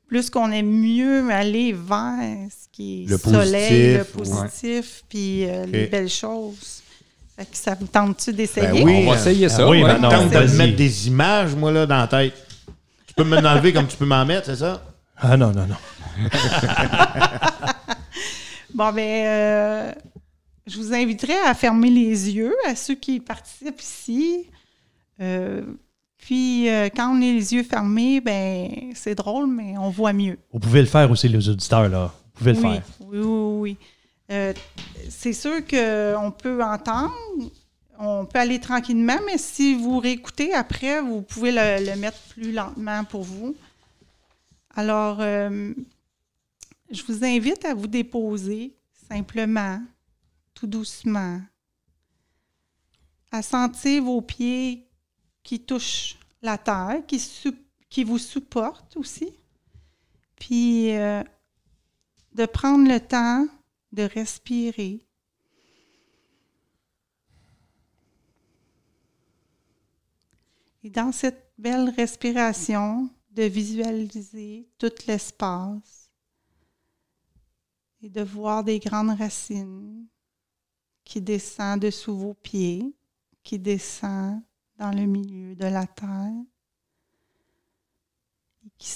plus qu'on aime mieux aller vers ce qui est le soleil, le positif, puis les belles choses. Fait que ça vous tente-tu d'essayer? Ben oui, on va essayer ça. Oui, ouais. me tente de me mettre des images, moi, là, dans la tête. Tu peux me l'enlever comme tu peux m'en mettre, c'est ça? Ah non. Bon, ben... je vous inviterai à fermer les yeux à ceux qui participent ici. Puis, quand on a les yeux fermés, ben c'est drôle, mais on voit mieux. Vous pouvez le faire aussi, les auditeurs, là. Vous pouvez le faire. Oui. C'est sûr qu'on peut entendre, on peut aller tranquillement, mais si vous réécoutez après, vous pouvez le mettre plus lentement pour vous. Alors, je vous invite à vous déposer simplement, tout doucement, à sentir vos pieds qui touchent la terre, qui vous supportent aussi, puis de prendre le temps de respirer. Et dans cette belle respiration, de visualiser tout l'espace et de voir des grandes racines qui descend dessous vos pieds, qui descend dans le milieu de la terre et qui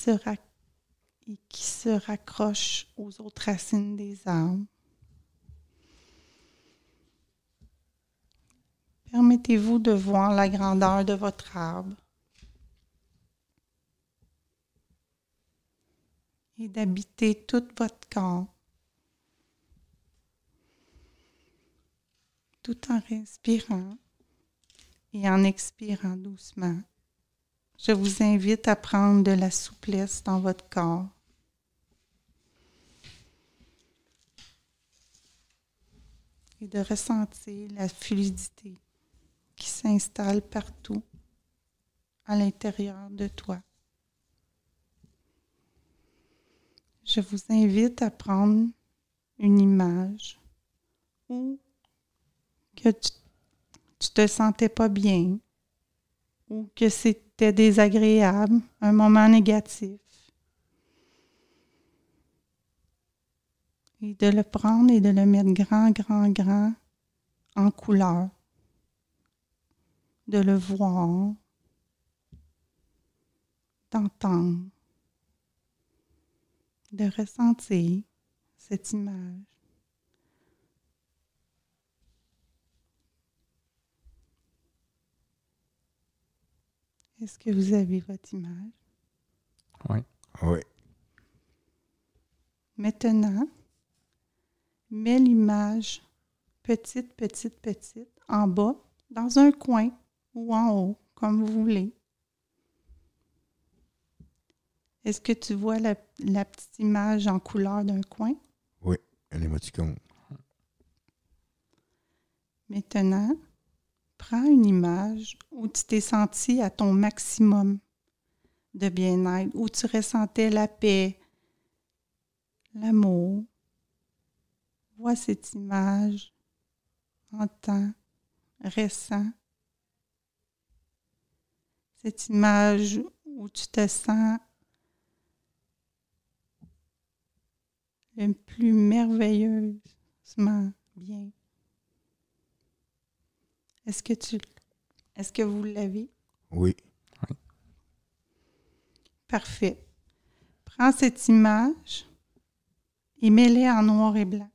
se raccroche aux autres racines des arbres. Permettez-vous de voir la grandeur de votre arbre et d'habiter tout votre corps. tout en respirant et en expirant doucement. Je vous invite à prendre de la souplesse dans votre corps. Et de ressentir la fluidité qui s'installe partout à l'intérieur de toi. Je vous invite à prendre une image où que tu te sentais pas bien ou que c'était désagréable, un moment négatif. Et de le prendre et de le mettre grand en couleur. De le voir, d'entendre, de ressentir cette image. Est-ce que vous avez votre image? Oui. Oui. Maintenant, mets l'image petite, en bas, dans un coin ou en haut, comme vous voulez. Est-ce que tu vois la petite image en couleur d'un coin? Oui, un émoticône. Maintenant, prends une image où tu t'es senti à ton maximum de bien-être, où tu ressentais la paix, l'amour. Vois cette image, entends, ressens. Cette image où tu te sens le plus merveilleusement bien. Est-ce que vous l'avez? Oui. Parfait. Prends cette image et mets-la en noir et blanc.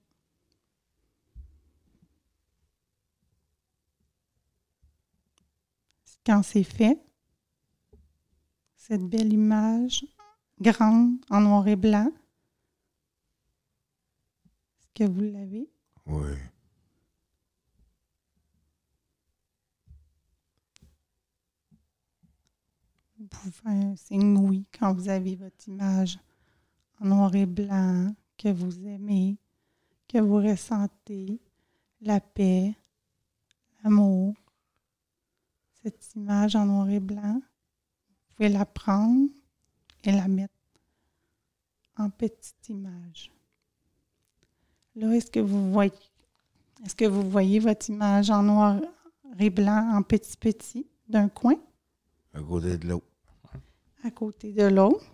Quand c'est fait, cette belle image grande en noir et blanc, est-ce que vous l'avez? Oui. Vous pouvez faire un signe oui quand vous avez votre image en noir et blanc, que vous aimez, que vous ressentez la paix, l'amour. Cette image en noir et blanc, vous pouvez la prendre et la mettre en petite image. Là, est-ce que vous voyez votre image en noir et blanc en petit d'un coin? À côté de l'autre. À côté de l'autre.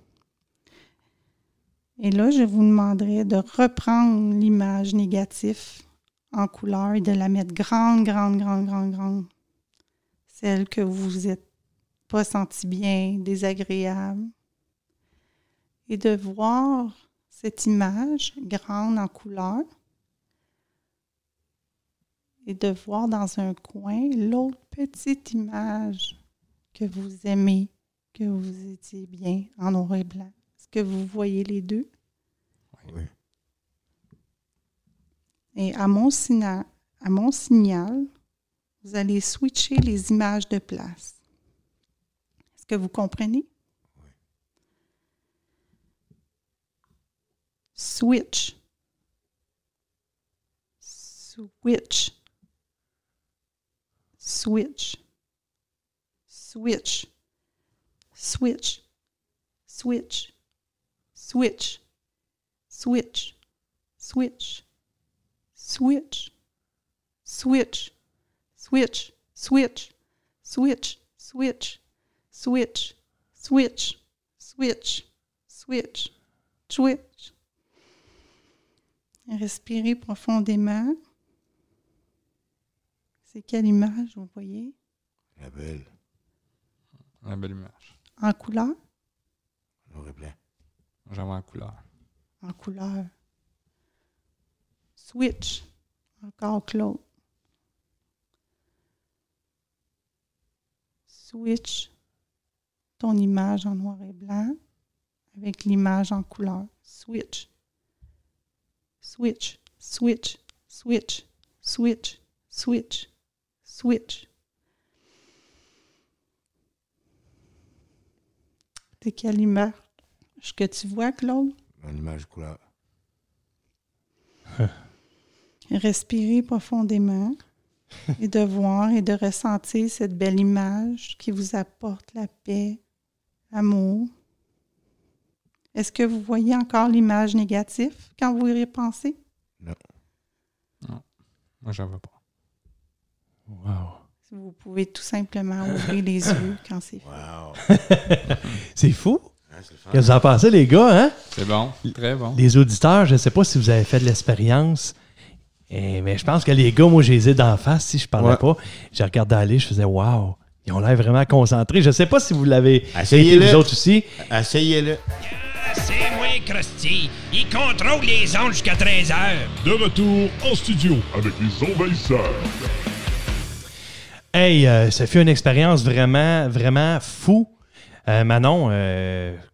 Et là, je vous demanderai de reprendre l'image négative en couleur et de la mettre grande. Celle que vous vous êtes pas senti bien, désagréable. Et de voir cette image grande en couleur et de voir dans un coin l'autre petite image que vous aimez, que vous étiez bien en noir et blanc. Est-ce que vous voyez les deux? Oui. Et à mon signal, vous allez switcher les images de place. Est-ce que vous comprenez? Oui. Switch. Respirez profondément. C'est quelle image vous voyez? La belle. La belle image. En couleur? Noir et blanc. J'en vois en couleur. En couleur. Switch. Encore Claude. Switch ton image en noir et blanc avec l'image en couleur. Switch. Switch. Switch. Switch. Switch. Switch. Switch. C'est quelle image que tu vois, Claude? Une image couleur. Respirer profondément et de voir et de ressentir cette belle image qui vous apporte la paix, l'amour. Est-ce que vous voyez encore l'image négative quand vous y repensez? Non. Non. Moi, j'en vois pas. Wow. Vous pouvez tout simplement ouvrir les yeux quand c'est fait. Wow. C'est fou. Ouais, c'est le fun. Qu'est-ce que vous en pensez, les gars, hein? C'est bon. Très bon. Les auditeurs, je ne sais pas si vous avez fait de l'expérience, mais je pense que les gars, moi, je les ai d'en face. Si je parlais pas, j'ai regardé aller, je faisais « Wow! » Ils ont l'air vraiment concentrés. Je ne sais pas si vous l'avez essayé, vous autres aussi. Essayez-le. C'est moi, Krusty. Il contrôle les ondes jusqu'à 13h. De retour en studio avec les envahisseurs. Hey, ça fait une expérience vraiment, vraiment fou. Manon,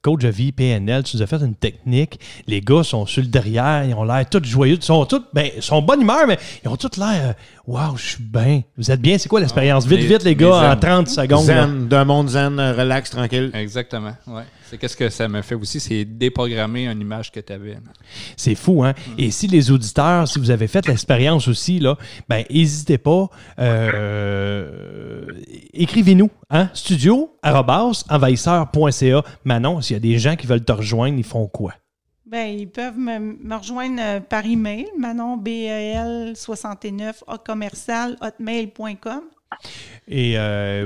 coach de vie PNL, tu nous as fait une technique. Les gars sont sur le derrière, ils ont l'air tous joyeux. Ils sont bonne humeur, mais ils ont tous l'air wow, je suis bien. Vous êtes bien? C'est quoi l'expérience? Vite, les gars, en 30 secondes. Zen, d'un monde zen, relax, tranquille. Exactement, ouais. C'est qu'est-ce que ça me fait aussi, c'est déprogrammer une image que tu avais. C'est fou, hein? Et si les auditeurs, si vous avez fait l'expérience aussi, là, ben, n'hésitez pas, écrivez-nous, hein? studio@envahisseur.ca. Manon, s'il y a des gens qui veulent te rejoindre, ils font quoi? Ben, ils peuvent me rejoindre par email, Manon BEL 69 hotmail.com. Et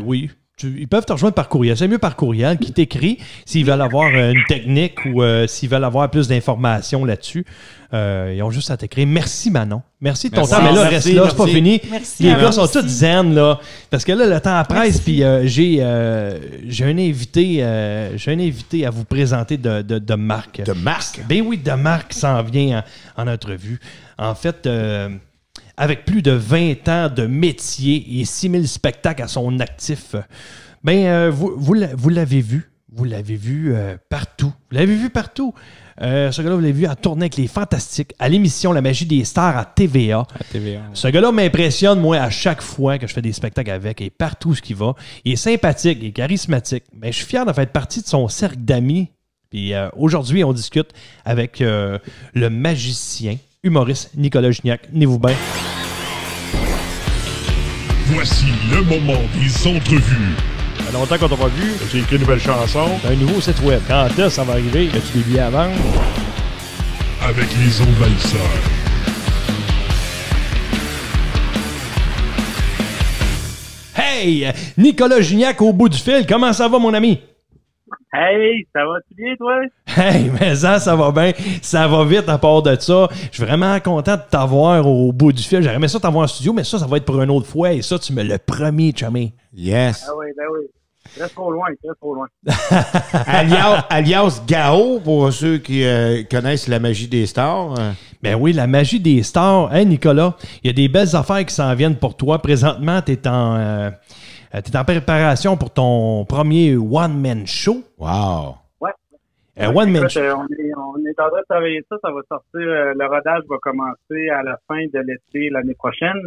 oui. Ils peuvent te rejoindre par courriel. C'est mieux par courriel qui t'écrit s'ils veulent avoir une technique ou s'ils veulent avoir plus d'informations là-dessus. Ils ont juste à t'écrire. Merci, Manon. Merci de ton temps. Mais là, reste là, c'est pas fini. Merci les gars sont tous zen, là. Parce que là, le temps presse, puis j'ai un invité à vous présenter de Marc. De Marc? Ben oui, de Marc s'en vient en entrevue. En fait... avec plus de 20 ans de métier et 6000 spectacles à son actif, vous l'avez vu. Vous l'avez vu partout. Vous l'avez vu partout. Ce gars-là, vous l'avez vu à tourner avec les Fantastiques, à l'émission La Magie des Stars à TVA. À TVA. Ouais. Ce gars-là m'impressionne, moi, à chaque fois que je fais des spectacles avec et partout où il va. Il est sympathique, il est charismatique. Mais je suis fier de faire partie de son cercle d'amis. Puis aujourd'hui, on discute avec le magicien, humoriste Nicolas Gignac. Tenez-vous bien. Voici le moment des entrevues. Ça fait longtemps qu'on t'a pas vu. J'ai écrit une nouvelle chanson. T'as un nouveau site web. Quand est-ce que ça va arriver? As-tu des billets à vendre? Avec les envahisseurs. Hey! Nicolas Gignac au bout du fil. Comment ça va, mon ami? Hey, ça va-tu bien, toi? Hey, mais ça va bien. Ça va vite à part de ça. Je suis vraiment content de t'avoir au bout du fil. J'aimerais ça t'avoir en studio, mais ça va être pour une autre fois. Et ça, tu me le promis, chummy. Yes. Ah oui, ben oui. Très trop loin, très trop loin. alias Gao, pour ceux qui connaissent la magie des stars. Ben oui, la magie des stars. Hein, Nicolas, il y a des belles affaires qui s'en viennent pour toi. Présentement, t'es en préparation pour ton premier one-man show. Wow. Ouais. One-man show. On est en train de travailler ça. Ça va sortir. Le rodage va commencer à la fin de l'été l'année prochaine.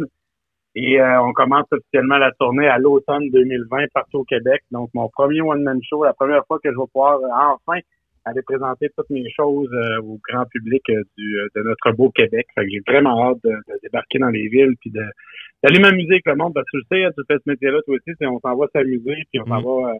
Et on commence officiellement la tournée à l'automne 2020 partout au Québec. Donc, mon premier one-man show, la première fois que je vais pouvoir enfin aller présenter toutes mes choses au grand public de notre beau Québec. Fait que j'ai vraiment hâte de débarquer dans les villes puis d'aller m'amuser avec le monde. Parce que tu le sais, tu fais ce métier-là, toi aussi, on s'en va s'amuser puis on s'en va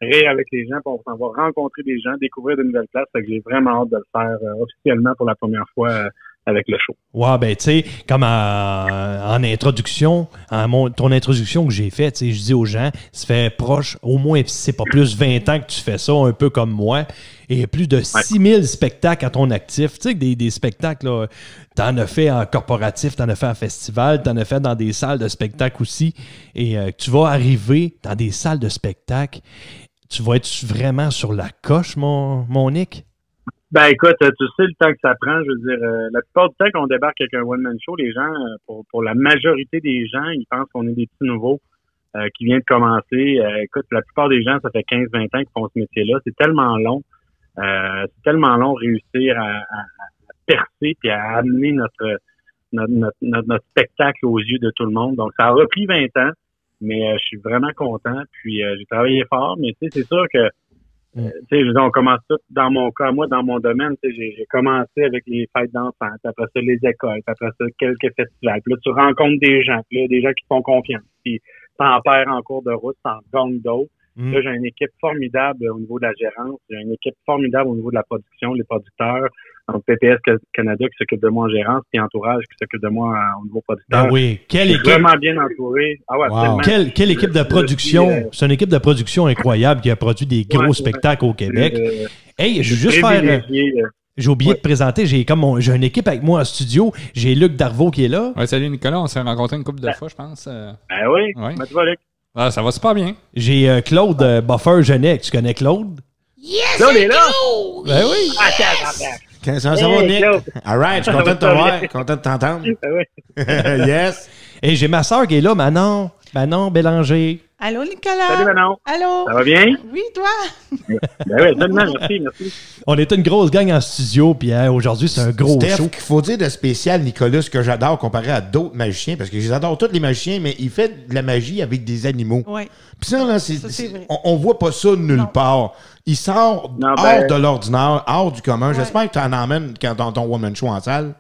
rire avec les gens puis on s'en va rencontrer des gens, découvrir de nouvelles places. Fait que j'ai vraiment hâte de le faire officiellement pour la première fois avec le show. Ouais, ben, tu sais, comme en introduction, ton introduction que j'ai faite, tu sais, je dis aux gens, ça fait proche, au moins, si c'est pas plus 20 ans que tu fais ça, un peu comme moi, et plus de 6000 spectacles à ton actif. Tu sais, des spectacles, là, t'en as fait en corporatif, t'en as fait en festival, t'en as fait dans des salles de spectacle aussi, et tu vas arriver dans des salles de spectacle, tu vas être vraiment sur la coche, mon Nick? Ben écoute, tu sais le temps que ça prend, je veux dire, la plupart du temps qu'on débarque avec un one-man show, les gens, pour la majorité des gens, ils pensent qu'on est des petits nouveaux qui viennent de commencer. Écoute, la plupart des gens, ça fait 15-20 ans qu'ils font ce métier-là. C'est tellement long réussir à percer puis à amener notre spectacle aux yeux de tout le monde. Donc, ça a repris 20 ans, mais je suis vraiment content. Puis, j'ai travaillé fort, mais tu sais, c'est sûr que on commence tout, dans mon cas, moi, dans mon domaine, j'ai commencé avec les fêtes d'enfants, puis après ça, les écoles, puis après ça, quelques festivals. Puis là, tu rencontres des gens, puis là, des gens qui te font confiance. Puis, t'en perds en cours de route, t'en gagnes d'autres. Là, j'ai une équipe formidable au niveau de la gérance. J'ai une équipe formidable au niveau de la production, les producteurs. Donc, PPS Canada qui s'occupe de moi en gérance, puis Entourage qui s'occupe de moi au niveau producteur. Ben oui, quelle équipe. Vraiment bien entouré. Ah ouais, wow. Quelle équipe de production. C'est une équipe de production incroyable qui a produit des gros spectacles au Québec. Hey, je veux juste faire... J'ai oublié de présenter, j'ai une équipe avec moi en studio. J'ai Luc Darvaux qui est là. Ouais, salut Nicolas, on s'est rencontré une couple de fois, je pense. Ben oui, comment tu vas, Luc? Ah, ça va super bien. J'ai Claude Buffer-Genet. Tu connais Claude? Yes, Claude est là! Ben oui! Ça va, Nick? All right, je suis content de te voir, content de t'entendre. Yes! Et j'ai ma soeur qui est là, Manon Bélanger. Allô, Nicolas? Salut, Manon. Allô? Ça va bien? Oui, toi? Ben oui, tellement, merci. On est une grosse gang en studio, puis aujourd'hui, c'est un gros Steph, show. qu'il faut dire de spécial, Nicolas, ce que j'adore comparé à d'autres magiciens, parce que j'adore tous les magiciens, mais il fait de la magie avec des animaux. Oui. Puis ça, là, c'est vrai. on voit pas ça nulle part. Il sort hors de l'ordinaire, hors du commun. Ouais. J'espère que tu en emmènes dans ton Woman Show en salle.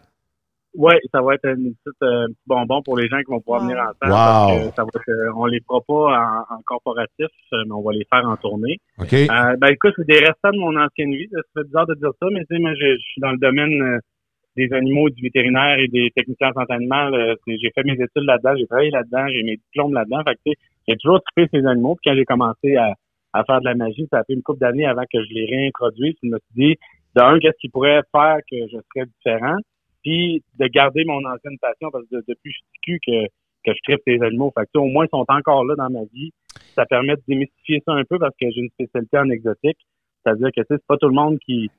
Oui, ça va être un petit bonbon pour les gens qui vont pouvoir venir en salle. Parce que ça va être, on les fera pas en corporatif, mais on va les faire en tournée. OK. Écoute, c'est des restants de mon ancienne vie. Ça fait bizarre de dire ça, mais tu sais, moi, je suis dans le domaine des animaux, du vétérinaire et des techniciens en santé animale. J'ai fait mes études là-dedans, j'ai travaillé là-dedans, j'ai mes diplômes là-dedans. Fait que, tu sais, j'ai toujours trippé ces animaux. Puis quand j'ai commencé à faire de la magie, ça a fait une couple d'années avant que je les réintroduise. Je me suis dit, qu'est-ce qui pourrait faire que je serais différent? Puis de garder mon ancienne passion, parce que depuis que je suis que je tripe ces animaux. Fait que, au moins, ils sont encore là dans ma vie. Ça permet de démystifier ça un peu parce que j'ai une spécialité en exotique. C'est-à-dire que c'est pas tout le monde qui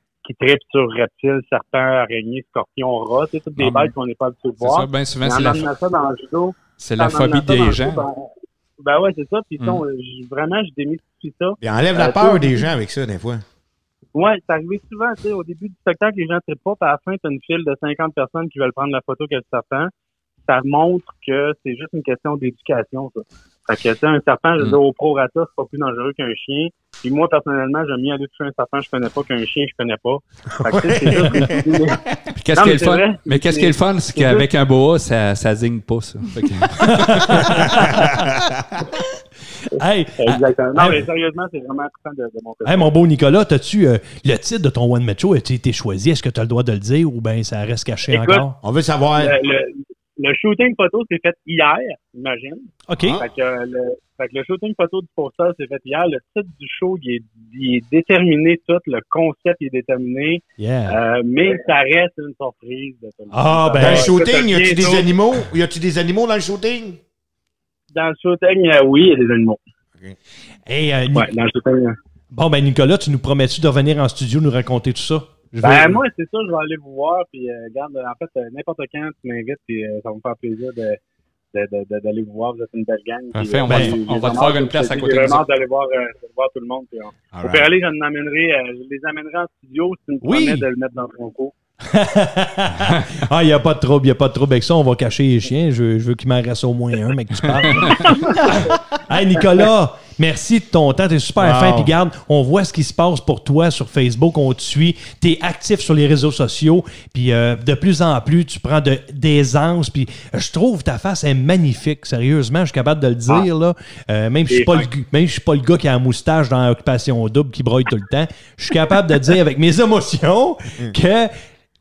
tripe sur reptiles, serpents, araignées, scorpions, rats. C'est toutes des bêtes qu'on n'est pas habitué de voir. C'est ça, bien souvent, c'est la phobie des gens. Ben ouais, c'est ça. Puis vraiment, je démystifie ça. Et enlève la peur des gens avec ça, des fois. Ouais, c'est arrivé souvent, tu sais, au début du spectacle, les gens ne trippent pas, puis à la fin, t'as une file de 50 personnes qui veulent prendre la photo que le serpent. Ça montre que c'est juste une question d'éducation, ça. Fait que, tu sais, un serpent, je veux dire, au prorata, c'est pas plus dangereux qu'un chien. Puis moi, personnellement, j'aime mieux aller toucher un serpent que je connais pas qu'un chien que je connais pas. Fait que, c'est juste... Qu'est-ce qui est le fun? Mais qu'est-ce qui est le fun, c'est qu'avec un boa, ça zigne pas, ça. Hey, exactement. Non, mais sérieusement, c'est vraiment important de mon côté. Hey, mon beau Nicolas, t'as-tu le titre de ton One Man Show a-t-il été choisi? Est-ce que tu as le droit de le dire ou bien ça reste caché encore? On veut savoir. Le shooting photo s'est fait hier, imagine. OK. Fait que le shooting photo du poster s'est fait hier. Le titre du show, il est déterminé tout. Le concept il est déterminé. Yeah. Mais ça reste une surprise. Dans le shooting, y a-tu des animaux? Y a-tu des animaux dans le shooting? Dans le shooting, oui, il y a des animaux. Okay. Hey, dans le shooting. Bon, ben Nicolas, tu nous promets-tu de revenir en studio nous raconter tout ça? Moi, c'est ça, je vais aller vous voir. Puis, regarde, en fait, n'importe quand tu m'invites, puis ça va me faire plaisir d'aller vous voir. Vous êtes une belle gang. Parfait, on va te faire une place à côté de ça. J'ai vraiment d'aller voir tout le monde. Puis au pire, aller, je les amènerai en studio si tu me promets de le mettre dans ton cours. Ah, il n'y a pas de trouble, avec ça, on va cacher les chiens. Je veux qu'il m'en reste au moins un, mais que tu parles. Hey, Nicolas, merci de ton temps, t'es super fin. Puis garde, on voit ce qui se passe pour toi sur Facebook, on te suit, t'es actif sur les réseaux sociaux, puis de plus en plus, tu prends d'aisance, puis je trouve ta face est magnifique, sérieusement, je suis capable de le dire, là. Même si je suis pas le gars qui a la moustache dans Occupation Double, qui broye tout le temps, je suis capable de dire avec mes émotions que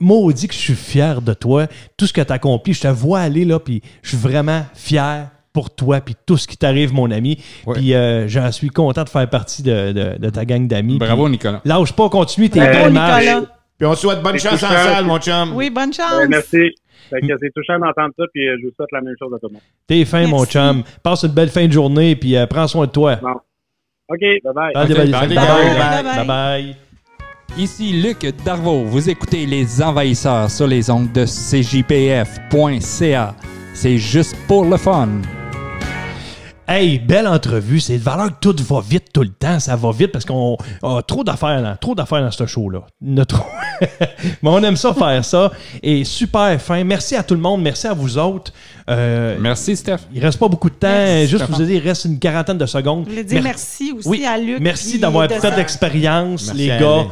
maudit que je suis fier de toi, tout ce que tu as accompli, je te vois aller là, puis je suis vraiment fier pour toi, puis tout ce qui t'arrive, mon ami. Ouais. Puis j'en suis content de faire partie de ta gang d'amis. Bravo, Nicolas. Lâche pas, continue tes belles marches. Puis on te souhaite bonne chance en salle, mon chum. Oui, bonne chance. Merci. Fait que c'est touchant d'entendre ça, puis je vous souhaite la même chose à tout le monde. T'es fin, mon chum. Passe une belle fin de journée, puis prends soin de toi. Bon. OK, bye-bye. Bye-bye. Ici Luc Darvaux, vous écoutez Les Envahisseurs sur les ondes de CJPF.ca. C'est juste pour le fun. Hey, belle entrevue. C'est de valeur que tout va vite tout le temps. Ça va vite parce qu'on a trop d'affaires dans ce show-là. Il y en a trop. Mais on aime ça faire ça. Et super fin. Merci à tout le monde. Merci à vous autres. Merci, Steph. Il reste pas beaucoup de temps. Merci, juste vous dire, il reste une quarantaine de secondes. Je voulais dire merci aussi à Luc. Merci d'avoir fait l'expérience, les gars.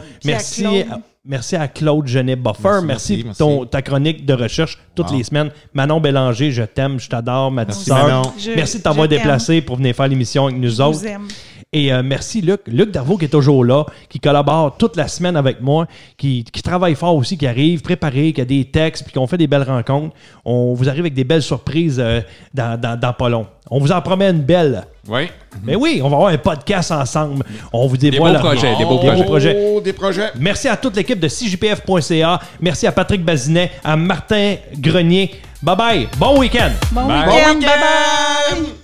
Merci à Claude Genet-Buffer. Merci pour ta chronique de recherche toutes les semaines. Manon Bélanger, je t'aime, je t'adore, ma petite sœur. Merci de t'avoir déplacé pour venir faire l'émission avec nous autres. Et merci Luc Darvaux qui est toujours là, qui collabore toute la semaine avec moi, qui travaille fort aussi, qui arrive préparé, qui a des textes, puis qu'on fait des belles rencontres. On vous arrive avec des belles surprises dans pas long. On vous en promet une belle. Oui. Mais oui, on va avoir un podcast ensemble. On vous dévoile des beaux projets. Merci à toute l'équipe de CJPF.ca. Merci à Patrick Bazinet, à Martin Grenier. Bye bye. Bon week-end. Bon week-end. Bye bye.